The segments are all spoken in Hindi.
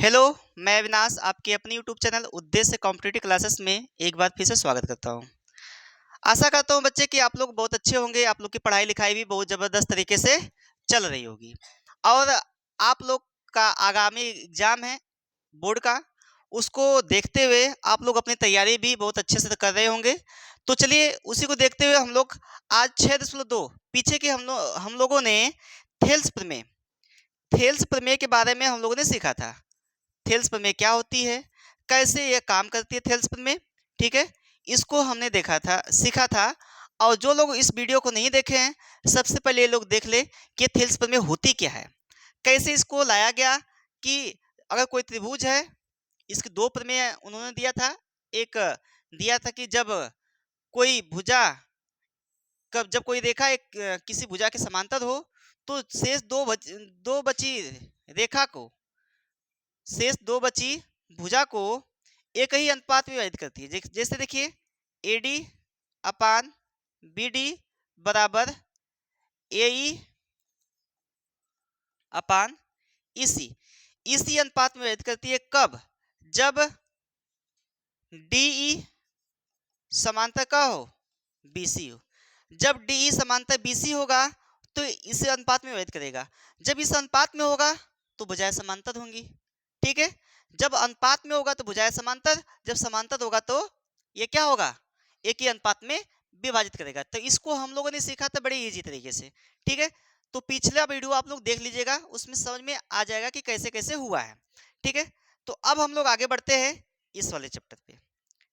हेलो, मैं अविनाश आपके अपने यूट्यूब चैनल उद्देश्य कॉम्पिटिटिव क्लासेस में एक बार फिर से स्वागत करता हूँ। आशा करता हूँ बच्चे कि आप लोग बहुत अच्छे होंगे, आप लोग की पढ़ाई लिखाई भी बहुत ज़बरदस्त तरीके से चल रही होगी और आप लोग का आगामी एग्जाम है बोर्ड का, उसको देखते हुए आप लोग अपनी तैयारी भी बहुत अच्छे से कर रहे होंगे। तो चलिए उसी को देखते हुए हम लोग आज 6.2 पीछे के हम लोगों ने थेल्स प्रमेय के बारे में हम लोगों ने सीखा था। थेल्स प्रमेय क्या होती है, कैसे ये काम करती है थेल्स प्रमेय, ठीक है, इसको हमने देखा था, सीखा था। और जो लोग इस वीडियो को नहीं देखे हैं, सबसे पहले ये लोग देख ले कि थेल्स प्रमेय होती क्या है, कैसे इसको लाया गया कि अगर कोई त्रिभुज है, इसके दो प्रमेय उन्होंने दिया था। एक दिया था कि जब कोई रेखा किसी भुजा के समांतर हो तो शेष दो बची रेखा को शेष दो बची भुजा को एक ही अनुपात में विभाजित करती है। जैसे देखिए AD अपान BD बराबर AE अपान इसी अनुपात में विभाजित करती है। कब? जब DE समांतर का हो BC हो। जब DE समांतर BC होगा तो इस अनुपात में विभाजित करेगा। जब इस अनुपात में होगा तो भुजाएं समांतर होंगी, ठीक है। जब अनुपात में होगा तो भुजाएं समांतर, जब समांतर होगा तो ये क्या होगा, एक ही अनुपात में विभाजित करेगा। तो इसको हम लोगों ने सीखा था बड़े इजी तरीके से, ठीक है। तो पिछला वीडियो आप लोग देख लीजिएगा, उसमें समझ में आ जाएगा कि कैसे कैसे हुआ है, ठीक है। तो अब हम लोग आगे बढ़ते हैं इस वाले चैप्टर पे,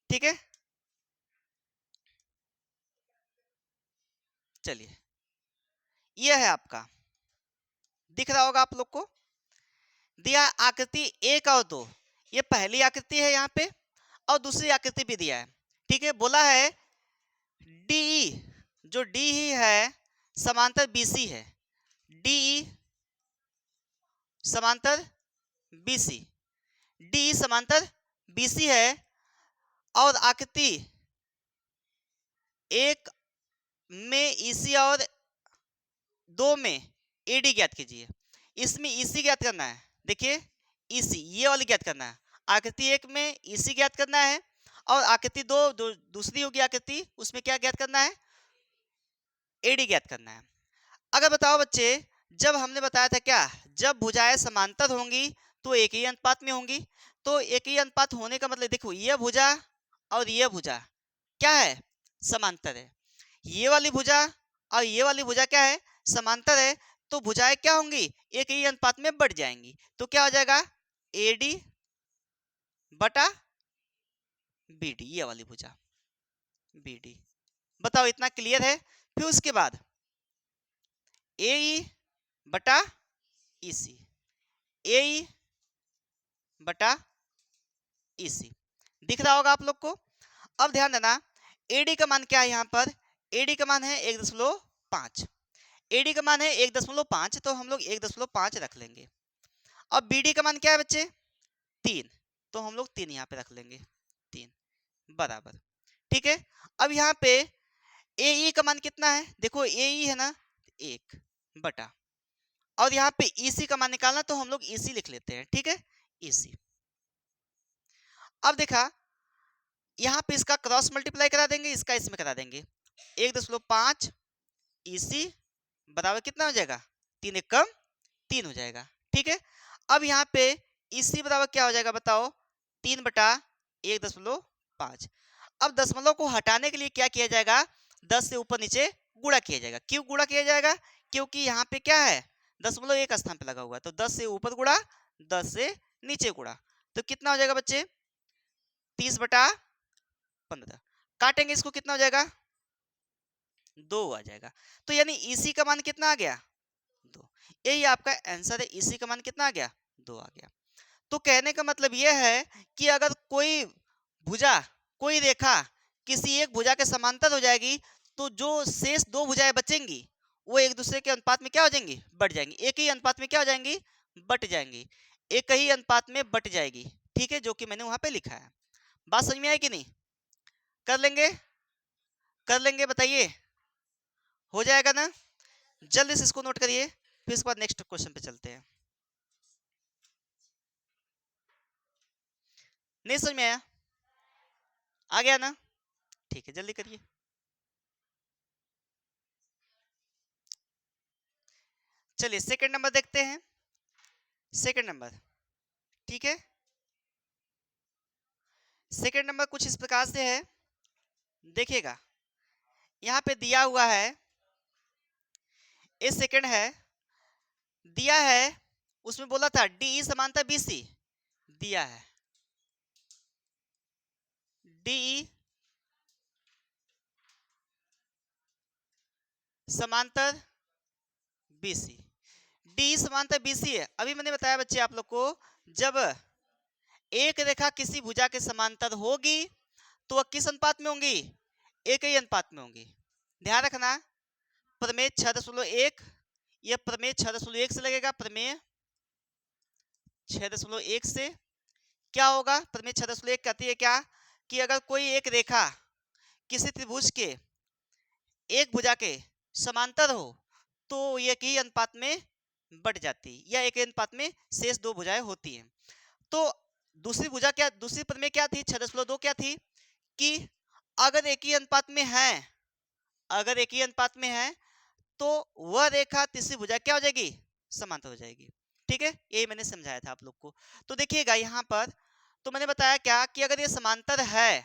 ठीक है। चलिए, यह है आपका, दिख रहा होगा आप लोग को, दिया आकृति 1 और 2। ये पहली आकृति है यहाँ पे और दूसरी आकृति भी दिया है, ठीक है। बोला है DE, जो D ही है समांतर BC है, DE समांतर BC, DE समांतर BC है और आकृति 1 में EC और 2 में AD ज्ञात कीजिए। इसमें EC ज्ञात करना है, देखिए EC ये वाली ज्ञात करना है। आकृति 1 में EC ज्ञात करना है और आकृति 2 दूसरी होगी आकृति, उसमें क्या ज्ञात करना है, AD ज्ञात करना है। अगर बताओ बच्चे, जब हमने बताया था क्या, जब भुजाएं समांतर होंगी तो एक ही अनुपात में होंगी। तो एक ही अनुपात होने का मतलब देखो, यह भुजा और यह भुजा क्या है, समांतर है। ये वाली भुजा और ये वाली भुजा क्या है, समांतर है। तो भुजाएं क्या होंगी, एक ही अनुपात में बढ़ जाएंगी। तो क्या हो जाएगा, AD बटा BD, ये वाली भुजा BD। बताओ इतना क्लियर है। फिर उसके बाद AE बटा EC, AE बटा EC दिख रहा होगा आप लोग को। अब ध्यान देना, AD का मान क्या है यहाँ पर, AD का मान है 1.5, AD का मान है 1.5, तो हम लोग 1.5 रख लेंगे। अब BD का मान क्या है बच्चे, 3, तो हम लोग 3 यहाँ पे रख लेंगे, 3 बराबर, ठीक है। अब यहाँ पे AE का मान कितना है, देखो AE है ना 1 बटा, और यहाँ पे EC का मान निकालना तो हम लोग EC लिख लेते हैं, ठीक है, EC। अब देखा, यहाँ पे इसका क्रॉस मल्टीप्लाई करा देंगे, इसका इसमें करा देंगे, 1.5 EC बराबर कितना हो जाएगा, 3 एक कम 3 हो जाएगा, ठीक है। अब यहाँ पे EC बराबर क्या हो जाएगा बताओ, 3 बटा 1.5। अब दशमलव को हटाने के लिए क्या किया जाएगा, 10 से ऊपर नीचे गुणा किया जाएगा। क्यों गुणा किया जाएगा, क्योंकि यहाँ पे क्या है, दशमलव एक स्थान पे लगा हुआ है। तो 10 से ऊपर गुणा, 10 से नीचे गुणा, तो कितना हो जाएगा बच्चे, 30/15। काटेंगे इसको, कितना हो जाएगा, 2 आ जाएगा। तो यानी EC का मान कितना आ गया, 2। यही आपका आंसर है, EC का मान कितना आ गया, 2 आ गया। तो कहने का मतलब यह है कि अगर कोई भुजा, कोई रेखा किसी एक भुजा के समांतर हो जाएगी तो जो शेष दो भुजाएं बचेंगी वो एक दूसरे के अनुपात में क्या हो जाएंगी, बढ़ जाएंगी। एक ही अनुपात में क्या हो जाएंगी, बट जाएंगी, एक ही अनुपात में बट जाएगी, ठीक है, जो कि मैंने वहां पे लिखा है। बात समझ में आई कि नहीं, कर लेंगे, कर लेंगे, बताइए हो जाएगा ना। जल्दी से इसको नोट करिए, फिर इसके बाद नेक्स्ट क्वेश्चन पे चलते हैं। नहीं समझ में आया? आ गया ना? ठीक है, जल्दी करिए। चलिए सेकंड नंबर देखते हैं। सेकंड नंबर, ठीक है। सेकंड नंबर कुछ इस प्रकार से है, देखिएगा यहाँ पे दिया हुआ है, ए सेकंड है, दिया है, उसमें बोला था डी समांतर बीसी, दिया है डी समांतर बीसी, डी समांतर बीसी है। अभी मैंने बताया बच्चे आप लोग को, जब एक रेखा किसी भुजा के समांतर होगी तो वह किस अनुपात में होंगी? एक ही अनुपात में होंगी। ध्यान रखना, प्रमेय 6.1, यह प्रमेय 6.1 से लगेगा। प्रमेय 6.1 से क्या होगा? प्रमेय 6.1 कहती है क्या कि अगर कोई एक रेखा किसी त्रिभुज के एक भुजा के समांतर हो तो एक ही अनुपात में बढ़ जाती है, या एक ही अनुपात में शेष दो भुजाएं होती हैं। तो दूसरी भुजा क्या, दूसरी प्रमेय क्या थी? 6.2 क्या थी कि अगर एक ही अनुपात में है, अगर एक ही अनुपात में है तो वह रेखा तीसरी भुजा क्या हो जाएगी? समांतर हो जाएगी। ठीक है, यही मैंने समझाया था आप लोग को। तो देखिएगा यहाँ पर, तो मैंने बताया क्या कि अगर ये समांतर है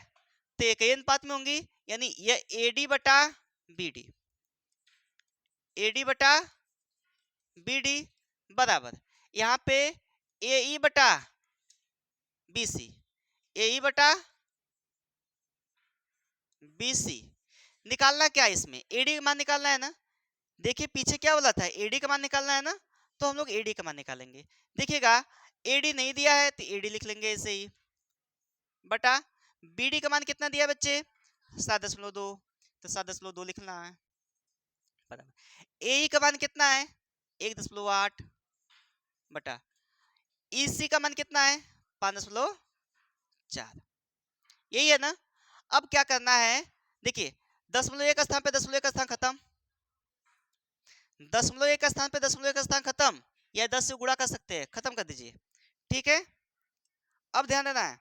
तो एक ही अनुपात में होंगी, यानी ये AD बटा BD, AD बटा BD बराबर यहाँ पे AE बटा BC, AE बटा BC। निकालना क्या है इसमें? AD का मान निकालना है ना। देखिए पीछे क्या बोला था? AD का मान निकालना है ना, तो हम लोग AD का मान निकालेंगे। देखिएगा AD नहीं दिया है तो AD लिख लेंगे ऐसे ही, बटा BD का मान कितना दिया बच्चे? 7.2, तो 7.2 लिखना है बराबर। AE का मान कितना है? 1.8 बटा EC का मान कितना है? 5.4। यही है ना। अब क्या करना है? देखिए 0.1 स्थान पे 0.1 स्थान खत्म, 0.1 स्थान पे 0.1 स्थान खत्म, या 10 से गुणा कर सकते हैं, खत्म कर दीजिए। ठीक है, अब ध्यान देना है,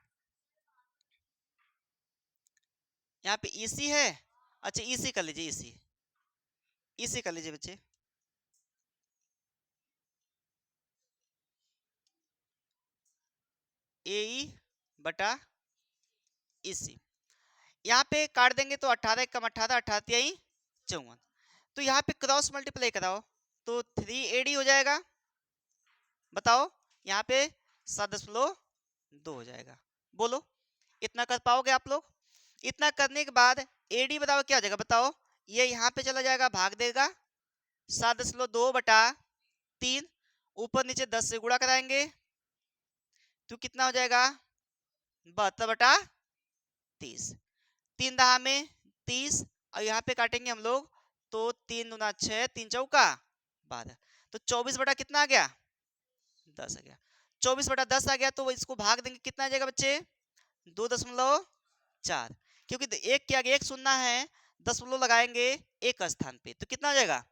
यहाँ पे EC है। अच्छा EC कर लीजिए, EC कर लीजिए बच्चे। AE बटा EC, यहाँ पे काट देंगे तो 18 कम 18, 18 तिहाई 54। तो यहाँ पे क्रॉस मल्टीप्लाई कराओ तो 3AD हो जाएगा। बताओ यहाँ पे 7.2 हो जाएगा। बोलो इतना कर पाओगे आप लोग? इतना करने के बाद AD बताओ क्या हो जाएगा? बताओ, ये यहाँ पे चला जाएगा, भाग देगा 7.2 बटा 3, ऊपर नीचे 10 से गुणा कराएंगे तो कितना हो जाएगा? 72 बटा 30, 3 दहा में 30, और यहाँ पे काटेंगे हम लोग तो 3 दूना 6, 3 चौका 12, तो 24 बटा कितना आ गया? 10 आ गया। 24 बटा 10 आ गया, तो इसको भाग देंगे, कितना आ जाएगा बच्चे? 2.4, क्योंकि एक के आगे एक सुनना है, दशमलव लगाएंगे एक स्थान पे, तो कितना हो जाएगा?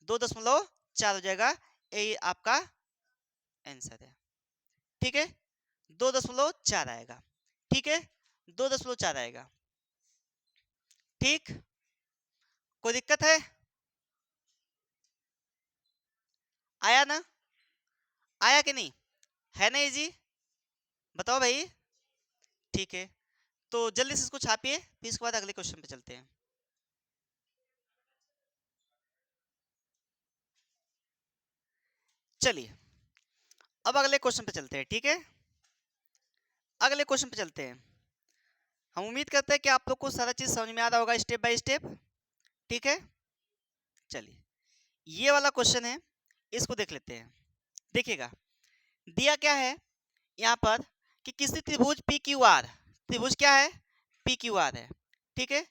2.4 हो जाएगा। यही आपका आंसर है। ठीक है, 2.4 आएगा। ठीक है, 2.4 आएगा। ठीक, कोई दिक्कत है? आया ना? आया कि नहीं? है ना इजी? बताओ भाई। ठीक है, तो जल्दी से इसको छापिए, फिर इसके बाद अगले क्वेश्चन पे चलते हैं। चलिए अब अगले क्वेश्चन पे चलते हैं। ठीक है, अगले क्वेश्चन पे चलते हैं। हम उम्मीद करते हैं कि आप लोग को सारा चीज समझ में आ रहा होगा स्टेप बाय स्टेप। ठीक है, चलिए ये वाला क्वेश्चन है, इसको देख लेते हैं। देखिएगा दिया क्या है यहाँ पर कि किसी त्रिभुज पी क्यू आर, त्रिभुज क्या है? पी क्यू आर है। ठीक है,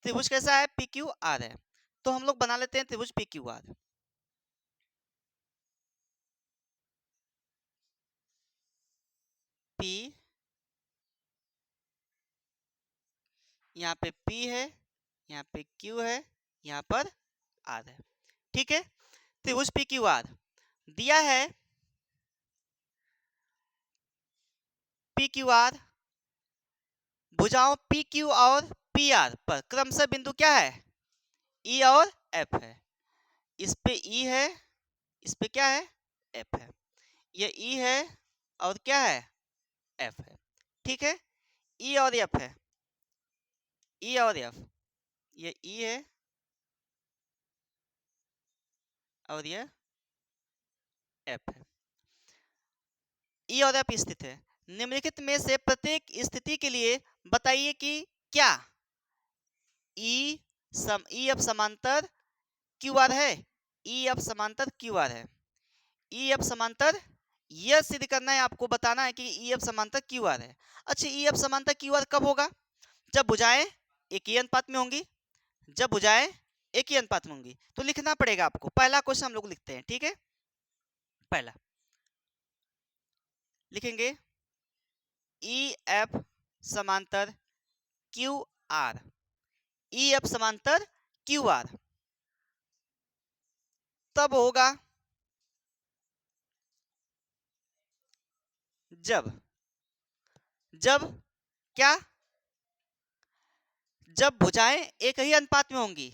त्रिभुज कैसा है? पी क्यू आर है। तो हम लोग बना लेते हैं त्रिभुज पी क्यू आर। पी, यहाँ पे P है, यहाँ पे Q है, यहाँ पर R है। ठीक है, त्रिभुज पी क्यू आर दिया है, पी क्यू आर भुजाओं पी क्यू और पी आर पर क्रमशः बिंदु क्या है, ई और एफ है। इस पे ई है, इस पे क्या है, एफ है। ये ई है और क्या है, एफ है। ठीक है, ई और एफ है, ई और एफ, ये ई है और ये एफ है। ई और एफ स्थित है। निम्नलिखित में से प्रत्येक स्थिति के लिए बताइए कि क्या ई एफ समांतर क्यू आर है, ई एफ समांतर क्यू आर है। ई एफ समांतर, यह सिद्ध करना है आपको, बताना है कि ई एफ समांतर क्यू आर है। अच्छा, ई एफ समांतर क्यू आर कब होगा, जब भुजाएं एक ही अनुपात में होंगी, जब भुजाएं एक ही अनुपात में होंगी। तो लिखना पड़ेगा आपको, पहला क्वेश्चन हम लोग लिखते हैं। ठीक है, पहला लिखेंगे ई एफ समांतर क्यू आर, ई एफ समांतर क्यू आर तब होगा जब, जब क्या, जब भुजाएं एक ही अनुपात में होंगी।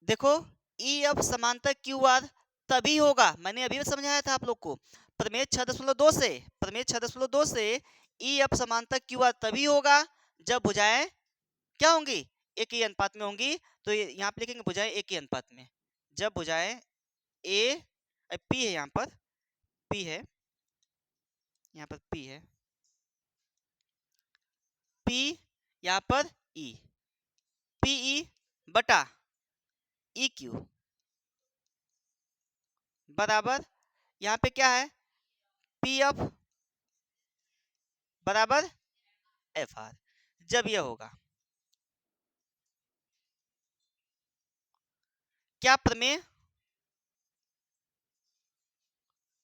देखो, ई एफ समांतर क्यू आर तभी होगा, मैंने अभी समझाया था आप लोग को प्रमेय 6.2 से, प्रमेय 6.2 से ई एफ समांतर क्यू आर तभी होगा जब भुजाएं क्या होंगी, एक ही अनुपात में होंगी। तो यहाँ पे लिखेंगे भुजाएं एक ही अनुपात में, जब भुजाएं ए पी है, यहाँ पर पी है, यहाँ पर पी है, पी यहाँ पर ई, पीई बटा ई क्यू बराबर, यहाँ पे क्या है, पी एफ बराबर एफ आर। जब यह होगा, क्या प्रमेय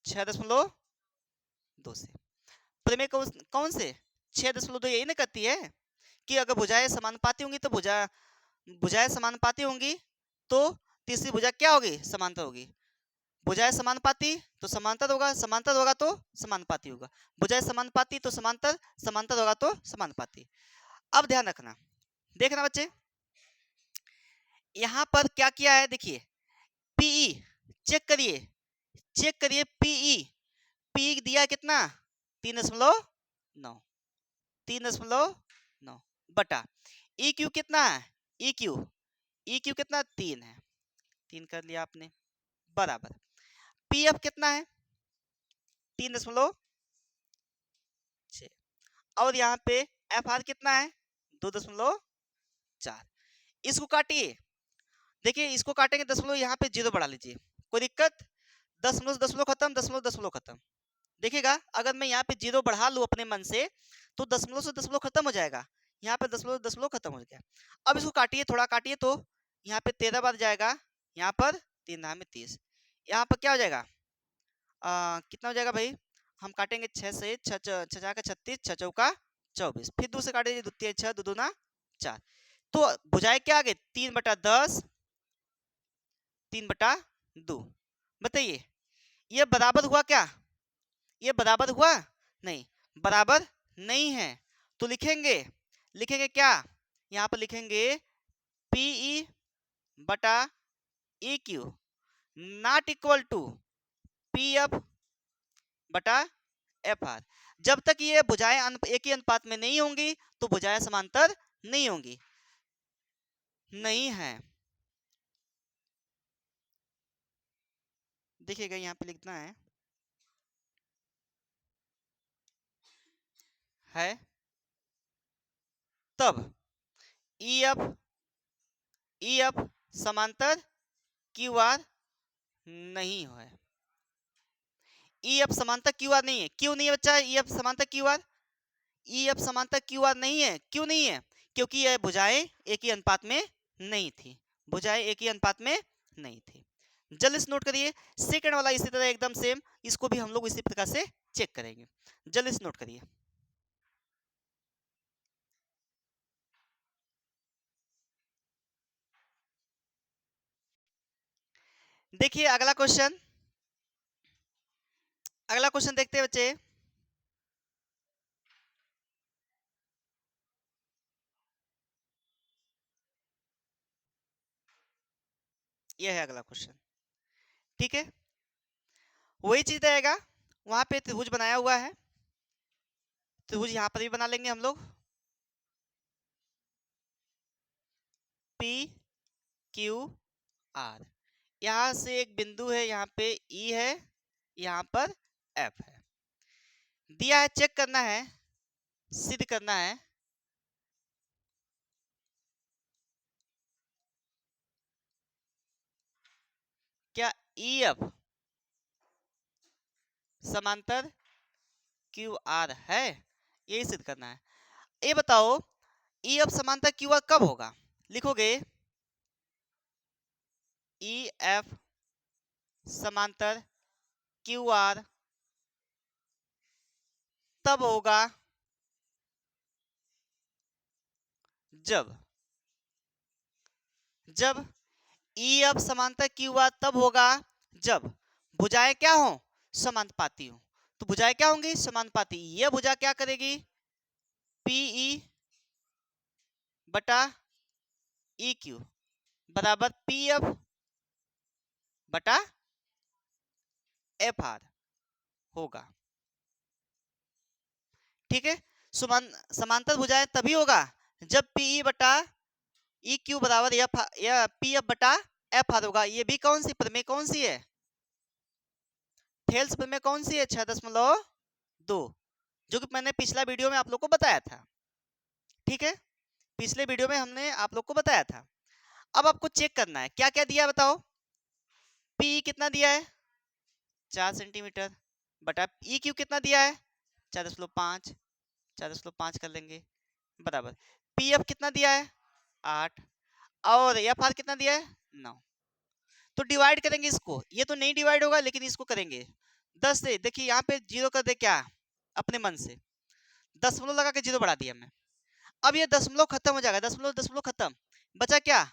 6.2 से, प्रमेय कौन से 6.2 यही ना कहती है कि अगर भुजाएं समानुपाती होंगी तो भुजाएं समानुपाती होंगी तो तीसरी भुजा क्या होगी, समांतर होगी। भुजाएं समानुपाती तो समांतर होगा, समांतर होगा तो समानुपाती होगा, भुजाएं समानुपाती तो समांतर, समांतर होगा तो समानुपाती। अब ध्यान रखना, देखना बच्चे, यहां पर क्या किया है, देखिए पीई, चेक करिए, चेक करिए पीई, पी दिया कितना 3.9, 3.9 बटा ई क्यू कितना है, ई क्यू कितना 3 है, 3 कर लिया आपने बराबर, पी एफ कितना है 3.6 और यहाँ पे एफ आर कितना है 2.4। इसको काटिए, देखिए इसको काटेंगे दशमलव, यहाँ पे जीरो बढ़ा लीजिए, कोई दिक्कत, दशमलव दशमलव खत्म, दशमलव दशमलव खत्म। देखिएगा अगर मैं यहाँ पे जीरो बढ़ा लूँ अपने मन से तो दशमलव से दशमलव खत्म हो जाएगा, यहाँ पे दशमलव दशमलव खत्म हो गया। अब इसको काटिए, थोड़ा काटिए तो यहाँ पे 13 बार जाएगा, यहाँ पर 3 में 30, यहाँ पर क्या हो जाएगा, कितना हो जाएगा भाई, हम काटेंगे 6 से, 6 6 का 36, 6 चौका 24, फिर दूसरे काटेंगे, द्वितीय 6 दो दूना 4, तो भुजाएं क्या आ गए 3/10, 3/2। बताइए ये बराबर हुआ क्या, ये बराबर हुआ नहीं, बराबर नहीं है। तो लिखेंगे, लिखेंगे क्या, यहाँ पर लिखेंगे पीई बटा E Q not equal to P F बटा एफ आर। जब तक ये भुजाएं एक ही अनुपात में नहीं होंगी तो भुजाएं समांतर नहीं होंगी, नहीं है। देखिएगा यहाँ पे लिखना है तब ई एफ समांतर क्यू आर नहीं है, ई एफ समांतर क्यू आर नहीं है, क्यों नहीं है बच्चा, ई एफ समांतर क्यू आर, ई एफ समांतर क्यू आर नहीं है, क्यों नहीं है, क्योंकि यह भुजाएं एक ही अनुपात में नहीं थी, भुजाएं एक ही अनुपात में नहीं थी। जल्दी से नोट करिए, सेकंड वाला इसी तरह एकदम सेम, इसको भी हम लोग इसी प्रकार से चेक करेंगे, जल्दी से नोट करिए। देखिए अगला क्वेश्चन, अगला क्वेश्चन देखते हैं बच्चे, यह है अगला क्वेश्चन। ठीक है, वही चीज रहेगा, वहां पे त्रिभुज बनाया हुआ है, त्रिभुज यहां पर भी बना लेंगे हम लोग, पी क्यू आर। यहां से एक बिंदु है, यहाँ पे ई है, यहाँ पर एफ है, दिया है, चेक करना है, सिद्ध करना है। क्या ई एफ समांतर क्यू आर है, यही सिद्ध करना है। ये बताओ ई एफ समांतर क्यू आर कब होगा? लिखोगे ई एफ समांतर क्यू आर तब होगा जब ई एफ समांतर क्यू आर तब होगा जब भुजाएं क्या हो, समानुपाती हो। तो भुजाएं क्या होंगी, समानुपाती। ये भुजा क्या करेगी, पीई बटा ई क्यू बराबर पी एफ बटा एफ आर होगा। ठीक है, समांतर भुजाएं तभी होगा जब पीई बटा ई क्यू बराबर एफ या पी एफ बटा एफ आर होगा। ये भी कौन सी प्रमेय, कौन सी है, थेल्स प्रमेय, कौन सी है, 6.2, जो कि मैंने पिछला वीडियो में आप लोग को बताया था। ठीक है, पिछले वीडियो में हमने आप लोग को बताया था। अब आपको चेक करना है क्या क्या दिया है, बताओ। पी कितना दिया है, 4 सेंटीमीटर बटा ई क्यू कितना दिया है, 4.5, 4.5 कर लेंगे बराबर पी एफ कितना दिया है, 8, और एफ आर कितना दिया है, 9। तो डिवाइड करेंगे इसको, ये तो नहीं डिवाइड होगा लेकिन इसको करेंगे 10 से। देखिए यहाँ पे जीरो कर दे क्या, अपने मन से दशमलव लगा के जीरो बढ़ा दिया मैं। अब ये दशमलव खत्म हो जाएगा, दशमलव दशमलव खत्म, बचा क्या,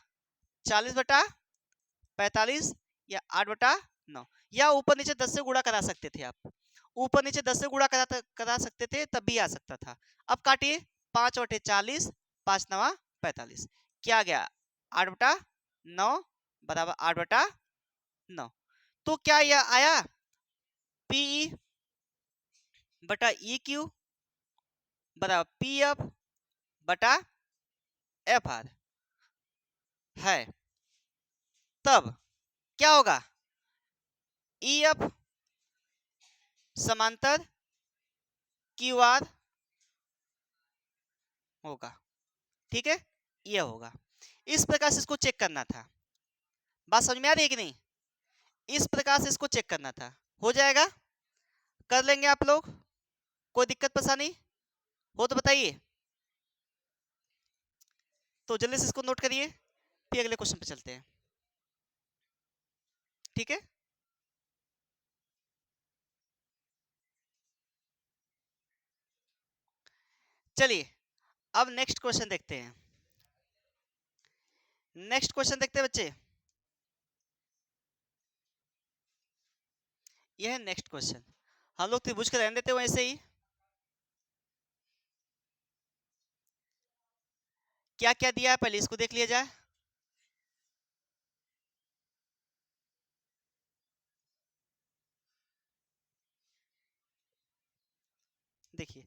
40/45 या 8/9, या ऊपर नीचे 10 से गुणा करा सकते थे आप, ऊपर नीचे 10 से गुणा करा सकते थे, तब भी आ सकता था। अब काटिए, 5/40, 5×9 = 45, क्या गया, 8/9 बराबर 8/9। तो क्या यह आया, पीई बटा ई क्यू बराबर पी एफ बटा एफ आर है। तब क्या होगा, ई एफ समांतर क्यू आर होगा। ठीक है, ये होगा। इस प्रकार से इसको चेक करना था, बात समझ में आ रही है कि नहीं, इस प्रकार से इसको चेक करना था। हो जाएगा, कर लेंगे आप लोग, कोई दिक्कत परेशानी हो तो बताइए। तो जल्दी से इसको नोट करिए, फिर अगले क्वेश्चन पे चलते हैं। ठीक है, चलिए अब नेक्स्ट क्वेश्चन देखते हैं। नेक्स्ट क्वेश्चन देखते हैं बच्चे, यह है नेक्स्ट क्वेश्चन। हम लोग त्रिभुज का रहने देते हैं वैसे ही, क्या क्या दिया है पहले इसको देख लिया जाए। देखिए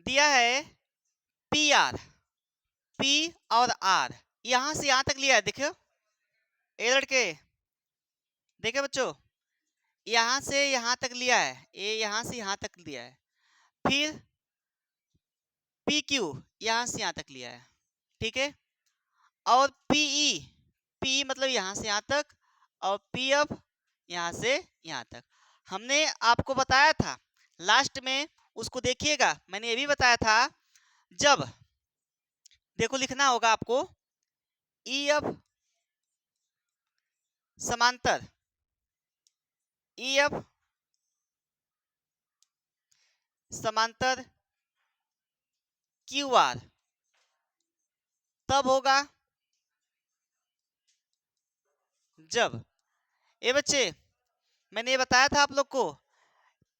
दिया है पी आर, पी और आर, यहां से यहां तक लिया है, देखो ए लड़के, देखे बच्चों, यहां से यहां तक लिया है, ये यहां से यहां तक लिया है, फिर पी क्यू यहां से यहां तक लिया है। ठीक है, और पीई, पी मतलब यहां से यहां तक, और पी एफ यहां से यहां तक। हमने आपको बताया था लास्ट में, उसको देखिएगा, मैंने ये भी बताया था, जब देखो लिखना होगा आपको, ई एफ समांतर ई एफ समांतर क्यू आर तब होगा जब, ये बच्चे मैंने ये बताया था आप लोग को,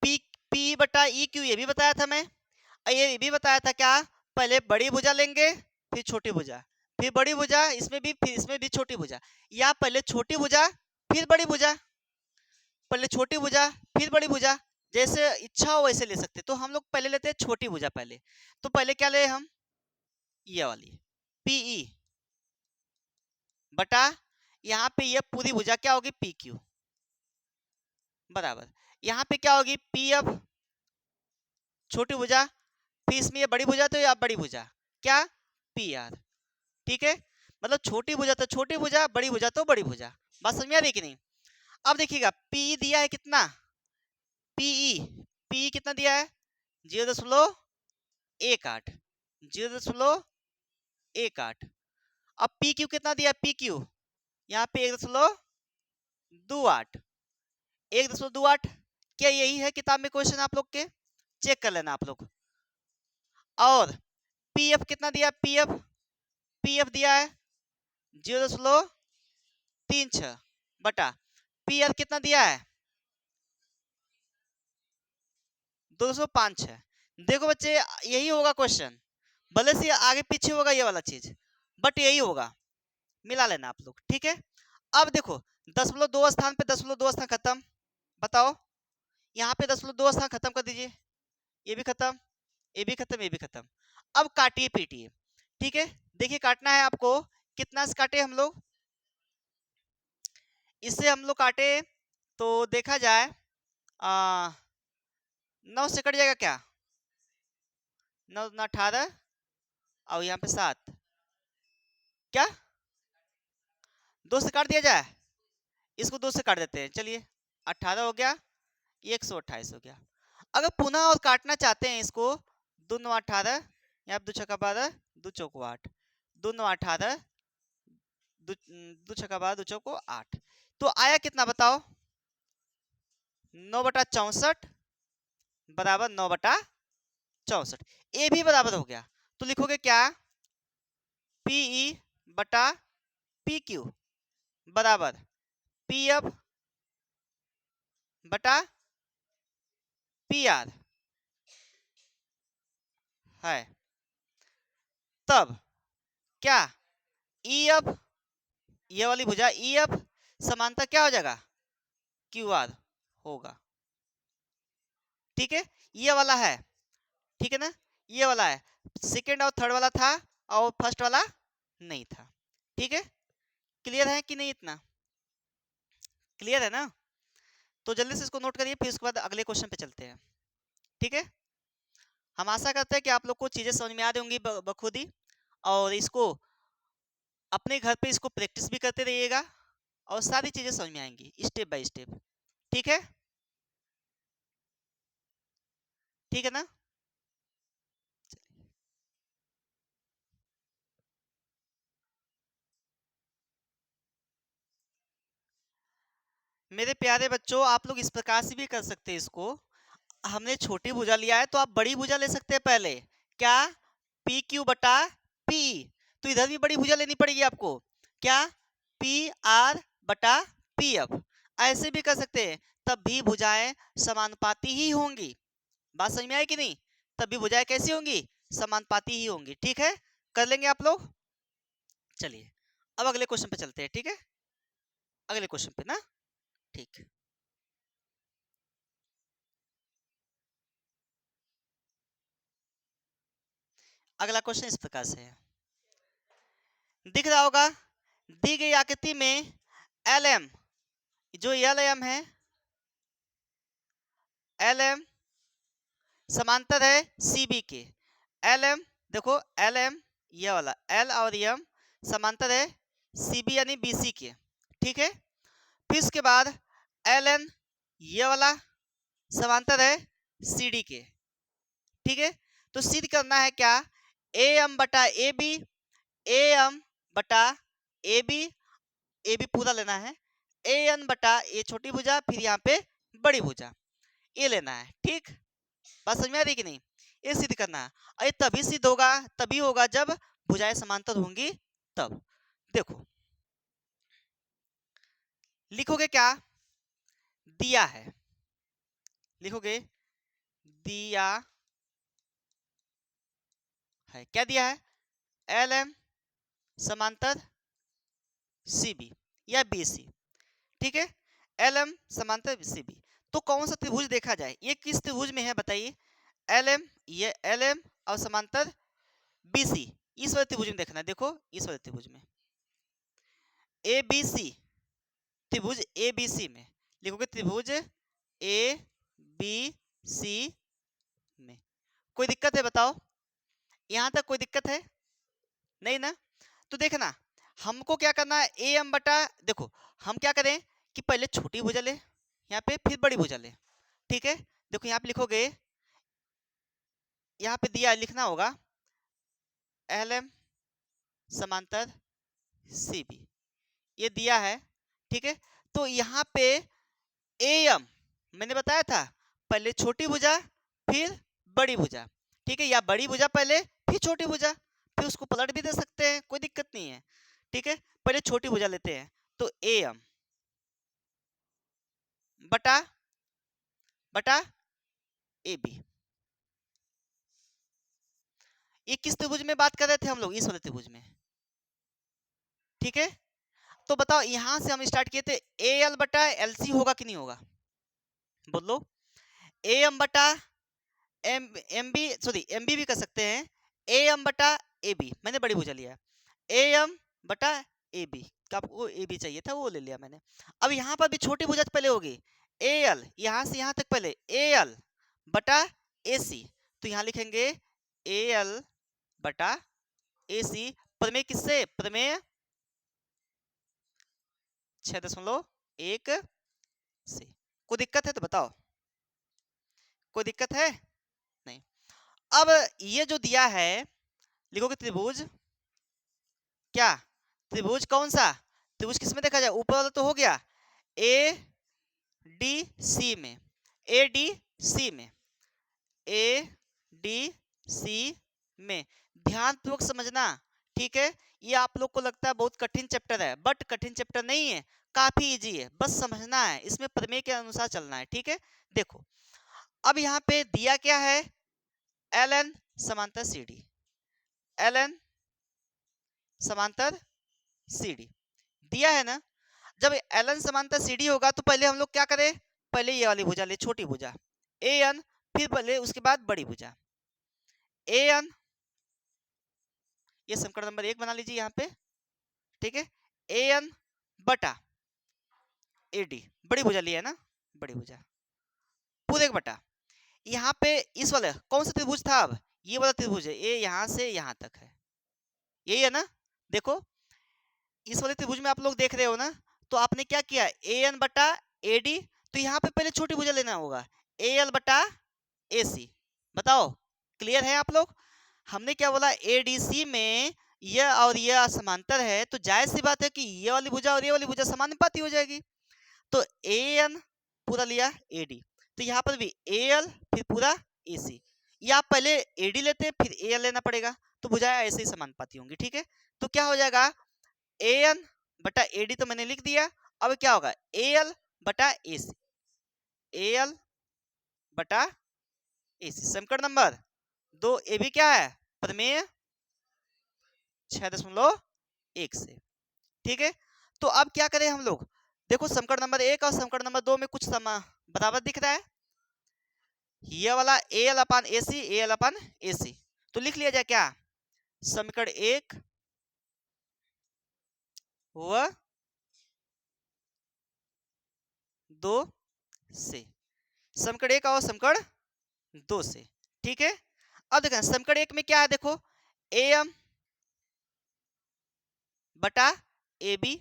पी पी बटा ई क्यू, ये भी बताया था मैं, और ये भी बताया था क्या, पहले बड़ी भुजा लेंगे फिर छोटी भुजा, फिर बड़ी भुजा, इसमें भी, फिर इसमें भी छोटी भुजा, या पहले छोटी भुजा फिर बड़ी भुजा, पहले छोटी भुजा फिर बड़ी भुजा, जैसे इच्छा हो वैसे ले सकते। तो हम लोग पहले लेते हैं छोटी भुजा पहले। तो पहले क्या ले हम, ये वाली पीई बटा, यहाँ पे ये पूरी भुजा क्या होगी, पी क्यू, बराबर यहाँ पे क्या होगी, पी एफ छोटी भुजा, फिर इसमें ये बड़ी भुजा, तो ये बड़ी भुजा क्या, पी आर। ठीक है, मतलब छोटी भुजा तो छोटी भुजा, बड़ी भुजा तो बड़ी भुजा। बात समझ में आ रही कि नहीं। अब देखिएगा पी दिया है कितना, पीई, पी कितना दिया है, 0.18, 0.18। अब पी क्यू कितना दिया है, पी क्यू यहाँ पे 1.28, 1.28। क्या यही है किताब में क्वेश्चन आप लोग के, चेक कर लेना आप लोग। और पीएफ कितना दिया, पीएफ, पीएफ दिया है 0.36 बटा, पीआर कितना दिया है 205 है। देखो बच्चे, यही होगा क्वेश्चन, भले से आगे पीछे होगा ये वाला चीज, बट यही होगा, मिला लेना आप लोग। ठीक है, अब देखो 10.2 स्थान पे 10.2 स्थान खत्म, बताओ यहाँ पे 10.2 स्थान खत्म कर दीजिए, ये भी खत्म, ये भी खत्म, ये भी खत्म। अब काटिए पीटिए। ठीक है, देखिए काटना है आपको, कितना से काटे हम लोग, इससे हम लोग काटे तो देखा जाए 9 से कट जाएगा क्या, 9 9 18 और यहाँ पे 7, क्या 2 से काट दिया जाए, इसको 2 से काट देते हैं, चलिए 18 हो गया, 128 हो गया। अगर पुनः और काटना चाहते हैं इसको, 2 9 18, यहाँ पे 2 छक्का 12, 2 चौको 8, 2 9 18, 2 छक्का 12, 2 चौको 8, तो आया कितना बताओ, 9/64 बराबर 9/64, ए भी बराबर हो गया। तो लिखोगे क्या, पीई बटा पी क्यू बराबर पी एफ बटा पी आर है। तब क्या ई एफ, ये वाली भुजा ई एफ समांतर क्या हो जाएगा, क्यू आर होगा। ठीक है, ये वाला है, ठीक है ना, ये वाला है, सेकेंड और थर्ड वाला था और फर्स्ट वाला नहीं था। ठीक है, क्लियर है कि नहीं, इतना क्लियर है ना। तो जल्दी से इसको नोट करिए, फिर उसके बाद अगले क्वेश्चन पे चलते हैं। ठीक है, हम आशा करते हैं कि आप लोग को चीजें समझ में आ रही होंगी बखुद ही, और इसको अपने घर पे इसको प्रैक्टिस भी करते रहिएगा, और सारी चीजें समझ में आएंगी स्टेप बाय स्टेप। ठीक है, ठीक है ना। मेरे प्यारे बच्चों, आप लोग इस प्रकार से भी कर सकते हैं इसको, हमने छोटी भुजा लिया है तो आप बड़ी भुजा ले सकते हैं पहले, क्या पी क्यू बटा पी, तो इधर भी बड़ी भुजा लेनी पड़ेगी आपको, क्या पी आर बटा पी एफ, ऐसे भी कर सकते हैं, तब भी भुजाएं समानुपाती ही होंगी। बात समझ में आई कि नहीं, तब भी भुजाएं कैसी होंगी, समानुपाती ही होंगी। ठीक है, कर लेंगे आप लोग। चलिए अब अगले क्वेश्चन पे चलते हैं। ठीक है, अगले क्वेश्चन पे ना, ठीक। अगला क्वेश्चन इस प्रकार से है, दिख रहा होगा, दी गई आकृति में एल एम, जो एल एम है, एल एम समांतर है सी बी के, एल एम देखो, एल एम ये वाला एल और एम समांतर है सी बी यानी बी सी के। ठीक है, फिर उसके बाद एल एन ये वाला समांतर है सी डी के। ठीक है, तो सिद्ध करना है क्या, ए एम बटा ए बी, ए एम बटा ए बी पूरा लेना है, ए एन बटा ए छोटी भुजा, फिर यहाँ पे बड़ी भुजा, ये लेना है। ठीक, बात समझ में आ रही कि नहीं, ये सिद्ध करना है। और ये तभी सिद्ध होगा, तभी होगा जब भुजाएं समांतर होंगी तब। देखो लिखोगे क्या, दिया है, लिखोगे दिया है, क्या दिया है, एल एम समांतर CB या BC, ठीक है, LM समांतर CB। तो कौन सा त्रिभुज देखा जाए, ये किस त्रिभुज में है बताइए, LM, ये LM और समांतर BC, इस वाले त्रिभुज में देखना है। देखो इस वाले त्रिभुज में ABC, त्रिभुज ABC में लिखोगे त्रिभुज ABC में। कोई दिक्कत है बताओ, यहां तक कोई दिक्कत है नहीं ना? तो देखना हमको क्या करना है, AM बटा, देखो हम क्या करें कि पहले छोटी भुजा ले यहाँ पे, फिर बड़ी भुजा ले, ठीक है। देखो यहाँ पे लिखोगे, यहाँ पे दिया लिखना होगा LM समांतर CB, ये दिया है, ठीक है। तो यहाँ पे AM मैंने बताया था पहले छोटी भुजा फिर बड़ी भुजा, ठीक है, या बड़ी भुजा पहले फिर छोटी भुजा, फिर उसको पलट भी दे सकते हैं, कोई दिक्कत नहीं है, ठीक है। पहले छोटी भुजा लेते हैं, तो AM बटा बटा AB, ये किस त्रिभुज में बात कर रहे थे हम लोग, इस वाले त्रिभुज में, ठीक है। तो बताओ यहां से हम स्टार्ट किए थे, AL बटा LC होगा कि नहीं होगा, बोलो। AM बटा MB, सॉरी MB भी कर सकते हैं, AM बटा AB, मैंने बड़ी भुजा लिया, AM बटा AB, आपको AB चाहिए था वो ले लिया मैंने। अब यहाँ पर भी छोटी भुजा पहले होगी, AL, यहाँ से यहाँ तक पहले AL बटा AC, तो यहाँ लिखेंगे AL बटा AC, प्रमेय किससे, प्रमेय 6.1 से। कोई दिक्कत है तो बताओ, कोई दिक्कत है नहीं। अब ये जो दिया है लिखोगे त्रिभुज, क्या त्रिभुज कौन सा, त्रिभुज किसमें देखा जाए, ऊपर वाला तो हो गया ADC में, ADC में, ADC में, ध्यान पूर्वक समझना, ठीक है। ये आप लोग को लगता है बहुत कठिन चैप्टर है, बट कठिन चैप्टर नहीं है, काफी इजी है, बस समझना है, इसमें प्रमेय के अनुसार चलना है, ठीक है। देखो अब यहाँ पे दिया क्या है, LN समांतर CD, LN समांतर CD दिया है ना। जब LN समांतर CD होगा तो पहले हम लोग क्या करें, पहले ये वाली भुजा ले, छोटी भुजा AN, फिर पहले उसके बाद बड़ी भुजा AN, ये समीकरण नंबर 1 बना लीजिए यहाँ पे, ठीक है। AN बटा AD, बड़ी भुजा लिया है ना, बड़ी भुजा पूरे बटा, यहाँ पे इस वाले कौन सा त्रिभुज था, अब ये वाला त्रिभुज है, ये यहाँ से यहाँ तक है, यही है ना। देखो इस वाले त्रिभुज में आप लोग देख रहे हो ना, तो आपने क्या किया, AN बटा AD, तो यहाँ पे पहले छोटी भुजा लेना होगा, AL बटा AC, बताओ क्लियर है आप लोग। हमने क्या बोला, ADC में यह और यह समांतर है, तो जायज सी बात है कि ये वाली भुजा और ये वाली भुजा समानुपाती हो जाएगी, तो AN पूरा लिया AD, तो यहाँ पर भी AL फिर पूरा AC, या आप पहले AD लेते हैं फिर AL लेना पड़ेगा, तो भुजाएं ऐसे ही समानुपाती होंगी, ठीक है। तो क्या हो जाएगा, AN बटा AD तो मैंने लिख दिया, अब क्या होगा AL बटा AC, AL बटा AC, समीकरण नंबर 2, ये भी क्या है, प्रमेय 6.1 से, ठीक है। तो अब क्या करें हम लोग, देखो समीकरण नंबर 1 और समीकरण नंबर 2 में कुछ बराबर दिख रहा है, ये वाला AL अपान AC, AL अपान AC, तो लिख लिया जाए क्या, समीकरण 1 व 2 से, समीकरण 1 और समीकरण 2 से, ठीक है। अब देखें समीकरण 1 में क्या है, देखो AM बटा AB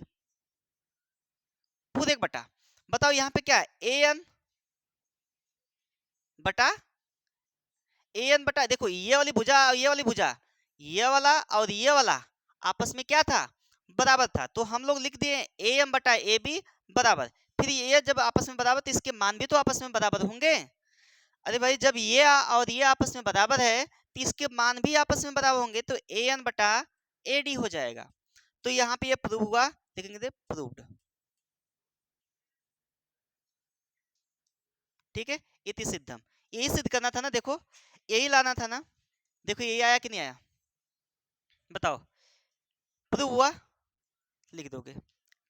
पूरे बटा, बताओ यहाँ पे क्या है, AN बटा, देखो ये वाली भुजा और ये वाली भुजा, ये वाला और ये वाला आपस में क्या था, बराबर था, तो हम लोग लिख दिए AM बटा AB बराबर, फिर ये जब आपस में बराबर तो इसके मान भी तो आपस में बराबर होंगे, अरे भाई जब ये और ये आपस में बराबर है तो इसके मान भी आपस में बराबर होंगे, तो AN बटा AD हो जाएगा, तो यहाँ पे ये प्रूव हुआ, देखेंगे प्रूव्ड, ठीक है। इति सिद्धम, यही सिद्ध करना था ना, देखो यही लाना था ना, देखो यही आया कि नहीं आया, बताओ प्रूव हुआ, लिख दोगे,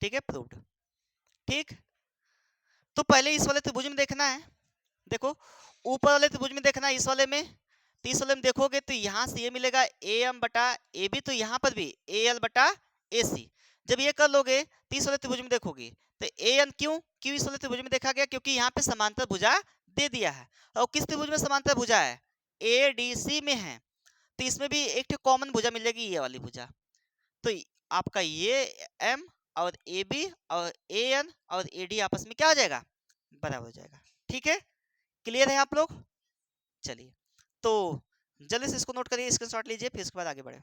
ठीक है, प्रूव्ड। ठीक, तो पहले इस वाले त्रिभुज में देखना है, देखो ऊपर वाले त्रिभुज में देखना है, इस वाले में, तो इस वाले में देखोगे तो यहाँ से ये मिलेगा ए एम बटा ए बी, तो यहाँ पर भी ए एल बटा ए सी। जब ये कर लोगे तो इस वाले त्रिभुज में देखोगे तो ए एन, क्यों इस वाले त्रिभुज में देखा गया, क्योंकि यहाँ पे समांतर भुजा दे दिया है, और किस त्रिभुज में समांतर भुजा है, ए डी सी में है, तो इसमें भी एक कॉमन भुजा मिल जाएगी, ये वाली भुजा। तो आपका ये एम और ए बी और ए एन और ए डी आपस में क्या हो जाएगा, बराबर हो जाएगा। ठीक है, क्लियर है आप लोग? चलिए, तो जल्दी से इसको नोट करिए, स्क्रीनशॉट लीजिए, फिर उसके बाद आगे बढ़े।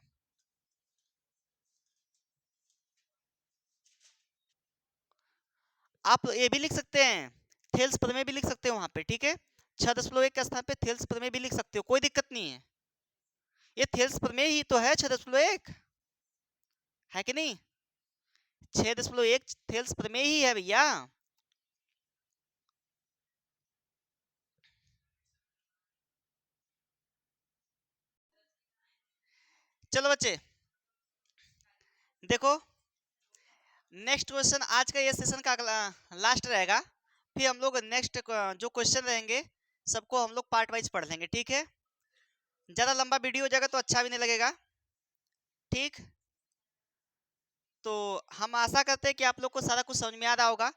आप ये भी लिख सकते हैं, थेल्स प्रमेय भी लिख सकते हो वहां पे, ठीक है, 6.1 के स्थान पे थेल्स प्रमेय भी लिख सकते हो, कोई दिक्कत नहीं है। ये थेल्स प्रमेय ही तो है 6.1, है कि नहीं? 6.1 थेल्स प्रमेय ही है भैया। चलो बच्चे देखो, नेक्स्ट क्वेश्चन आज का ये सेशन का लास्ट रहेगा, फिर हम लोग नेक्स्ट जो क्वेश्चन रहेंगे सबको हम लोग पार्ट वाइज पढ़ लेंगे, ठीक है? ज्यादा लंबा वीडियो हो जाएगा तो अच्छा भी नहीं लगेगा, ठीक? तो हम आशा करते हैं कि आप लोग को सारा कुछ समझ में आ रहा होगा,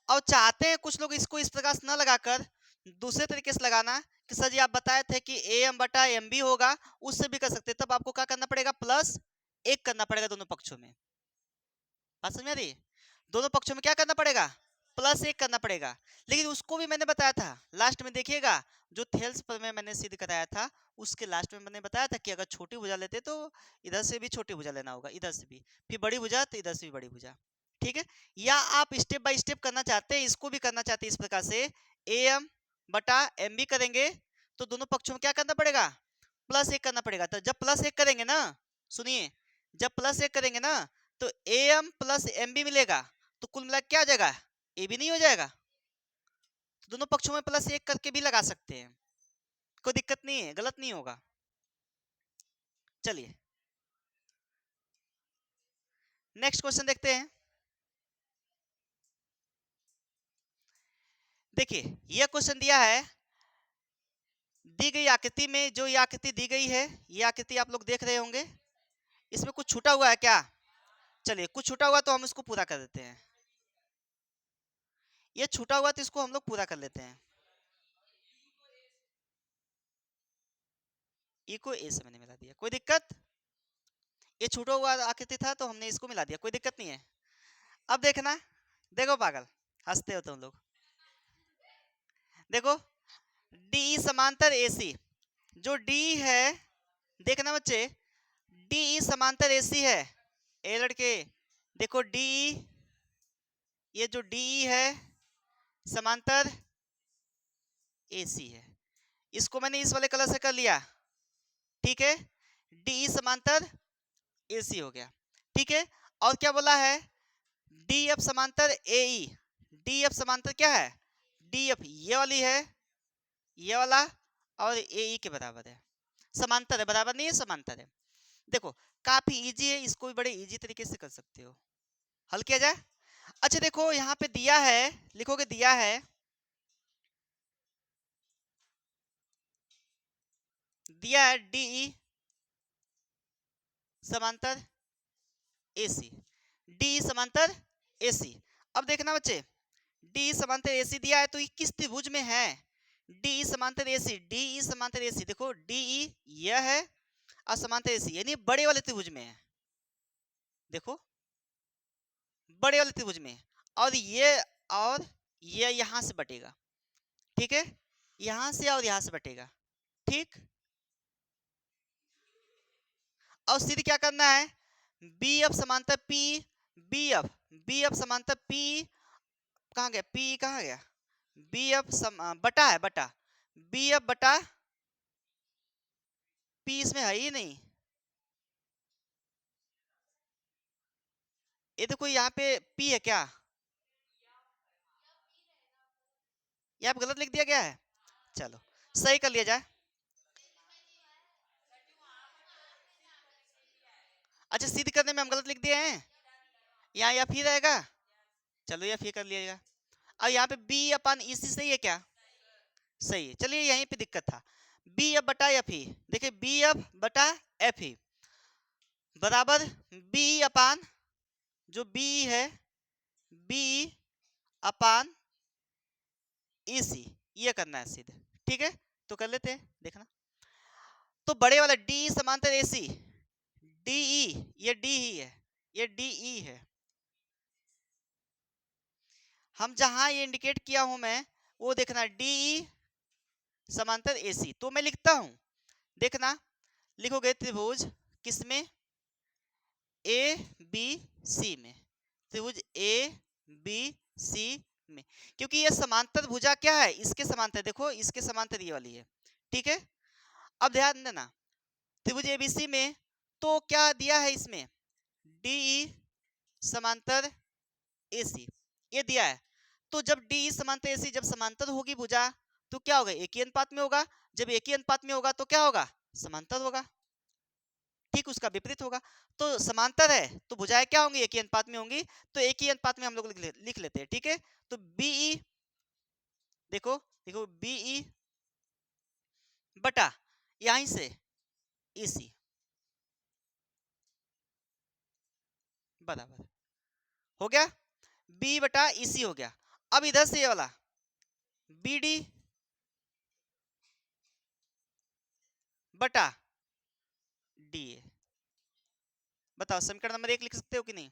और चाहते हैं कुछ लोग इसको इस प्रकार से न लगाकर दूसरे तरीके से लगाना कि सर जी आप बताए थे कि ए एम बटा एम बी होगा, उससे भी कर सकते हैं, तब आपको क्या करना पड़ेगा, +1 करना पड़ेगा दोनों पक्षों में। बात समझ में आ रही है? दोनों पक्षों में क्या करना पड़ेगा, +1 करना पड़ेगा। लेकिन उसको भी मैंने बताया था लास्ट में, देखिएगा जो थेल्स पर में मैंने सिद्ध कराया था उसके लास्ट में मैंने बताया था कि अगर छोटी भुजा लेते तो इधर से भी छोटी भुजा लेना होगा, इधर से भी, फिर बड़ी भुजा तो इधर से भी बड़ी भुजा, ठीक है? या आप स्टेप बाय स्टेप करना चाहते हैं, इसको भी करना चाहते हैं इस प्रकार से, ए एम बटा एम बी करेंगे तो दोनों पक्षों में क्या करना पड़ेगा, +1 करना पड़ेगा। तो जब +1 करेंगे ना, सुनिए, जब +1 करेंगे ना तो A M plus M B मिलेगा, तो कुल मिला क्या हो जाएगा, ए बी नहीं हो जाएगा? तो दोनों पक्षों में +1 करके भी लगा सकते हैं, कोई दिक्कत नहीं है, गलत नहीं होगा। चलिए नेक्स्ट क्वेश्चन देखते हैं। देखिए यह क्वेश्चन दिया है, दी गई आकृति में, जो ये आकृति दी गई है, ये आकृति आप लोग देख रहे होंगे, इसमें कुछ छूटा हुआ है क्या? चलिए कुछ छूटा हुआ तो हम इसको पूरा कर देते हैं, ये छूटा हुआ तो इसको हम लोग पूरा कर लेते हैं। ई को ए से मैंने मिला दिया, कोई दिक्कत? ये छूटा हुआ आकृति था तो हमने इसको मिला दिया, कोई दिक्कत नहीं है। अब देखना, देखो पागल, हंसते हो तुम लोग, देखो डी समांतर एसी, जो डी है, देखना बच्चे, डी समांतर एसी है, ए लड़के देखो डी, ये जो डी है समांतर एसी है, इसको मैंने इस वाले कलर से कर लिया, ठीक है, डी समांतर एसी हो गया, ठीक है। और क्या बोला है, डी एफ समांतर ए ई, डी एफ समांतर क्या है, डी एफ ये वाली है, ये वाला, और ए ई के बराबर है, समांतर है, बराबर नहीं है, समांतर है। देखो काफी इजी है, इसको भी बड़े इजी तरीके से कर सकते हो, हल किया जाए। अच्छा देखो यहाँ पे दिया है, लिखोगे दिया है, दिया है डी समांतर एसी, डी समांतर एसी। अब देखना बच्चे, डी समांतर एसी दिया है तो ये किस त्रिभुज में है, डी समांतर एसी, डी समांतर एसी, देखो डी यह है और समांतर एसी यानी बड़े वाले त्रिभुज में है, देखो बड़े वाले त्रिभुज में, और ये यहां से बटेगा, ठीक है, यहां से और यहां से बटेगा, ठीक। और सीधे क्या करना है, बी एफ समांतर P, B F, B F समांतर पी, कहाँ गया पी, कहाँ गया, बी एफ बटा है, बटा बी एफ बटा पी, इसमें है ही नहीं, ये देखो यहाँ पे पी है क्या, यहाँ पे गलत लिख दिया गया है, चलो सही कर लिया जाए। अच्छा, सिद्ध करने में हम गलत लिख दिए हैं, यहाँ या फिर रहेगा, चलो या फिर कर लिएगा। अब यहाँ पे बी अपन इसी सही है क्या, सही है। चलिए यहीं पे दिक्कत था, बी एफ बटा एफ ई, देखिए बी एफ बटा एफ ई बराबर बी अपान जो बी है बी अपान ई सी, ये करना है सीधे, ठीक है। तो कर लेते हैं, देखना। तो बड़े वाला डी समांतर ए सी, डी ई, ये डी ही है, ये डी ई है। हम जहां ये इंडिकेट किया हूं मैं, वो देखना डी ई समांतर ए सी। तो मैं लिखता हूं, देखना, लिखोगे त्रिभुज किसमें, ए बी सी में, त्रिभुज ए बी सी में, क्योंकि ये समांतर भुजा क्या है, इसके समांतर, देखो इसके समांतर ये वाली है, ठीक है। अब ध्यान देना, त्रिभुज एबीसी में तो क्या दिया है इसमें, डी समांतर एसी, ये दिया है। तो जब डी समांतर एसी जब समांतर होगी भुजा तो क्या होगा, एक ही अनुपात में होगा। जब एक ही अनुपात में होगा तो क्या होगा, समांतर होगा, ठीक उसका विपरीत होगा। तो समांतर है तो भुजाएं क्या होंगी, एक ही अनुपात में होंगी। तो एक ही अनुपात में हम लोग लिख लेते हैं, ठीक है। तो बीई, देखो देखो बीई बटा यहीं से इसी बराबर हो गया, बी बटा इसी हो गया। अब इधर से ये वाला बी डी बटा डी ए, बताओ समीकरण नंबर 1 लिख सकते हो कि नहीं,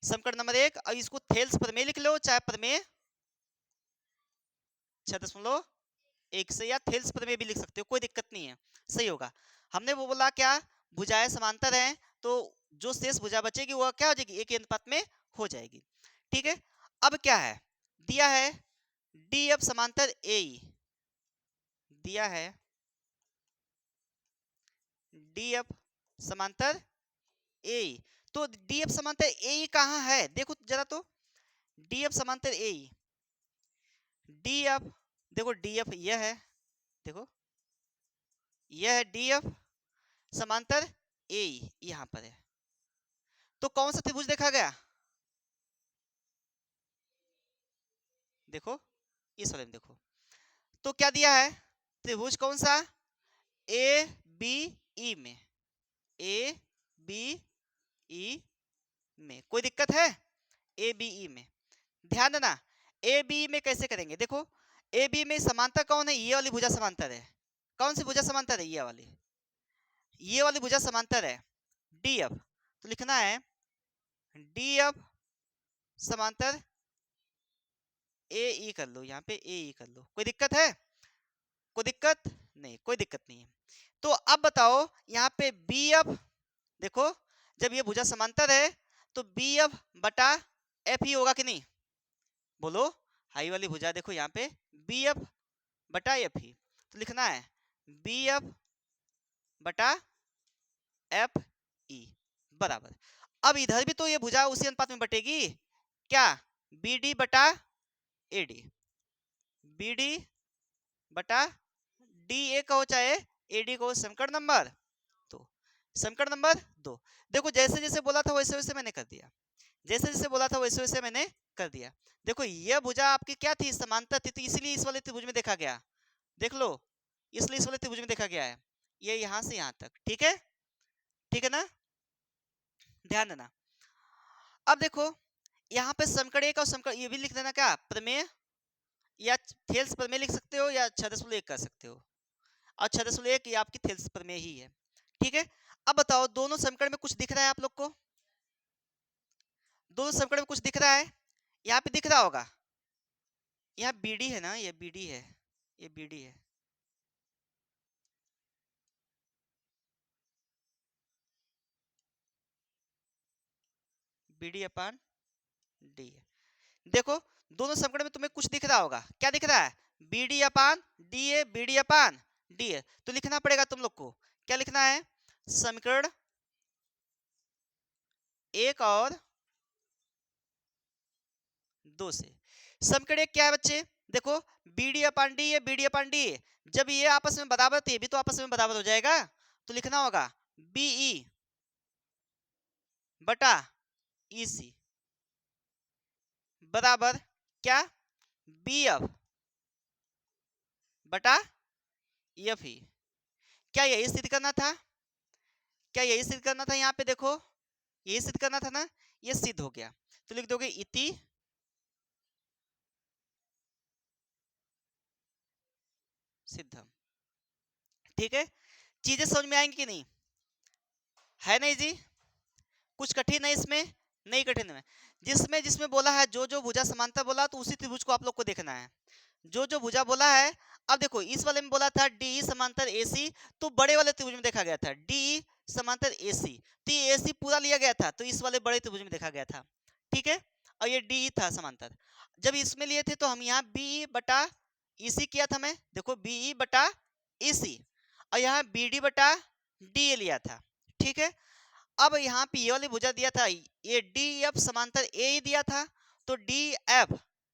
समीकरण नंबर 1। अब इसको थेल्स प्रमेय लिख लो, चाहे प्रमेय 6.1 से, या थेल्स प्रमेय भी लिख सकते हो, कोई दिक्कत नहीं है, सही होगा। हमने वो बोला क्या, भुजाएं समांतर हैं तो जो शेष भुजा बचेगी वो क्या हो जाएगी, एक ही अनुपात में हो जाएगी, ठीक है। अब क्या है, दिया है डी एफ समांतर ए, दिया है डी एफ समांतर ए, तो डी एफ समांतर ए कहाँ है, देखो जरा तो, डी एफ समांतर ए, डी एफ, देखो डी एफ यह है, देखो यह है डी एफ समांतर ए, यहां पर है। तो कौन सा त्रिभुज देखा गया, देखो इस वाले में देखो, तो क्या दिया है, त्रिभुज कौन सा, ए बी ई में, ए बी ई में, कोई दिक्कत है, ए बी ई में। ध्यान देना, ए बी में कैसे करेंगे, देखो ए बी में समांतर कौन है, ये वाली भुजा समांतर है, कौन सी भुजा समांतर है, ये वाली भुजा समांतर है डी एफ। तो लिखना है डी एफ समांतर ए ई कर लो, यहाँ पे ए ई कर लो, कोई दिक्कत है, कोई दिक्कत नहीं, कोई दिक्कत नहीं है। तो अब बताओ यहाँ पे बी एफ, देखो जब ये भुजा समांतर है तो बी एफ बटा एफ ही होगा कि नहीं, बोलो, हाई वाली भुजा देखो यहाँ पे बी एफ बटा एफ ही, तो लिखना है बी एफ बटा एफ ई बराबर। अब इधर भी तो ये भुजा उसी अनुपात में बटेगी, क्या, बी डी बटा ए डी, बी डी बटा डी ए कहो चाहे ए डी कहो, समीकरण नंबर 2, समीकरण नंबर 2। देखो जैसे जैसे बोला था वैसे वैसे मैंने कर दिया, जैसे जैसे बोला था वैसे वैसे मैंने कर दिया। देखो यह भुजा आपकी क्या थी, समांतर थी, तो इसीलिए इस वाले त्रिभुज में देखा गया, देख लो, इसलिए इस वाले त्रिभुज में देखा गया है, ये यहां से यहां तक, ठीक है, ठीक है ना, ध्यान देना। अब देखो यहाँ पे समीकरण 1 और समीकरण, ये भी लिख देना क्या, प्रमेय या थेल्स प्रमेय लिख सकते हो, या 6.1 कर सकते हो, और 6.1 ये आपकी थेल्स प्रमेय ही है, ठीक है। अब बताओ दोनों समीकरण में कुछ दिख रहा है आप लोग को, दोनों समीकरण में कुछ दिख रहा है, यहाँ पे दिख रहा होगा, यहाँ बीडी है ना, ये बीडी है, ये बीडी है, बीडी अपान डी है। देखो दोनों समीकरण में तुम्हें कुछ दिख रहा होगा, क्या दिख रहा है, B D upon D A, BD upon D A. तो लिखना पड़ेगा तुम लोग को, क्या लिखना है, समीकरण 1 और 2 से। समीकरण 1 क्या है बच्चे, देखो BD upon D A, BD upon D A, जब ये आपस में बराबर थे, भी तो आपस में बराबर हो जाएगा, तो लिखना होगा बीई बटा ईसी बराबर क्या, बी एफ बटा एफ ई। क्या यही सिद्ध करना था, क्या यही सिद्ध करना था? यहाँ पे देखो यही सिद्ध करना था ना, ये सिद्ध हो गया। तो लिख दोगे इति सिद्धम। ठीक है, चीजें समझ में आएंगी कि नहीं? है नहीं जी? कुछ कठिन है इसमें? नहीं कठिन है। जिसमें जिसमें बोला है जो जो भुजा समांतर बोला तो उसी त्रिभुज को आप लोग को देखना है। जो जो भुजा बोला है, अब देखो इस वाले में बोला था डी समांतर एसी, तो बड़े वाले त्रिभुज में देखा गया था डी समांतर एसी, तो ये एसी पूरा लिया गया था तो इस वाले बड़े त्रिभुज में देखा गया था। ठीक है, और ये डी था समांतर। जब इसमें लिए थे तो हम यहाँ बी बटा ईसी किया था, मैं देखो बी बटा ईसी, और यहाँ बी डी बटा डी लिया था। ठीक है, अब यहाँ पे ये वाली भुजा दिया था, ये डी एफ समांतर ए ई दिया था, तो डी एफ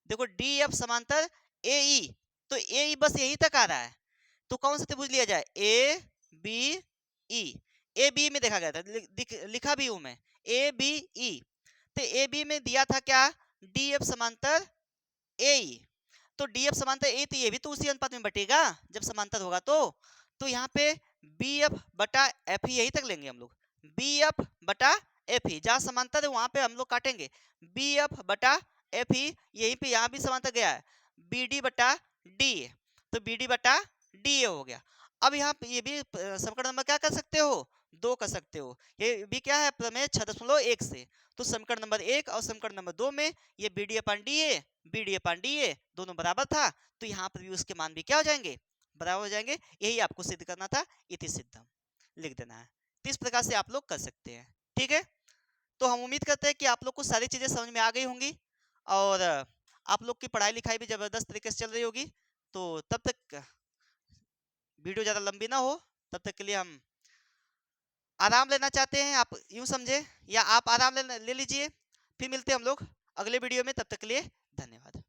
देखो डी एफ समांतर ए ई, तो ए ई बस यहीं तक आ रहा है, तो कौन सा त्रिभुज लिया जाए, A B E. A B में देखा गया था, लिखा भी हूं मैं ए बी ई, तो ए बी में दिया था क्या, डी एफ समांतर ए ई, तो डी एफ समांतर ए, तो ये भी तो उसी अनुपात में बटेगा जब समांतर होगा तो यहाँ पे बी एफ बटा एफ ही यही तक लेंगे हम लोग, बी एफ बटा एफ ही, जहाँ समांतर है वहां पे हम लोग काटेंगे, बी एफ बटा एफ ही, यहीं पे यहाँ भी समांतर गया है बी डी बटा डी ए, तो बी डी बटा डी ए हो गया। अब यहाँ पे ये भी समीकरण नंबर क्या कर सकते हो, 2 कर सकते हो, ये भी क्या है प्रमेय 6.1 से, तो समीकरण नंबर 1 और समीकरण नंबर 2 में ये B D upon D A, B D upon D A दोनों बराबर था, तो यहाँ पर भी उसके मान भी क्या हो जाएंगे, बराबर हो जाएंगे। यही आपको सिद्ध करना था, इति सिद्धम लिख देना है। तो इस प्रकार से आप लोग कर सकते हैं। ठीक है, तो हम उम्मीद करते हैं कि आप लोग को सारी चीजें समझ में आ गई होंगी, और आप लोग की पढ़ाई लिखाई भी जबरदस्त तरीके से चल रही होगी। तो तब तक वीडियो ज़्यादा लंबी ना हो, तब तक के लिए हम आराम लेना चाहते हैं, आप यूं समझे, या आप आराम ले लीजिए। फिर मिलते हैं हम लोग अगले वीडियो में, तब तक के लिए धन्यवाद।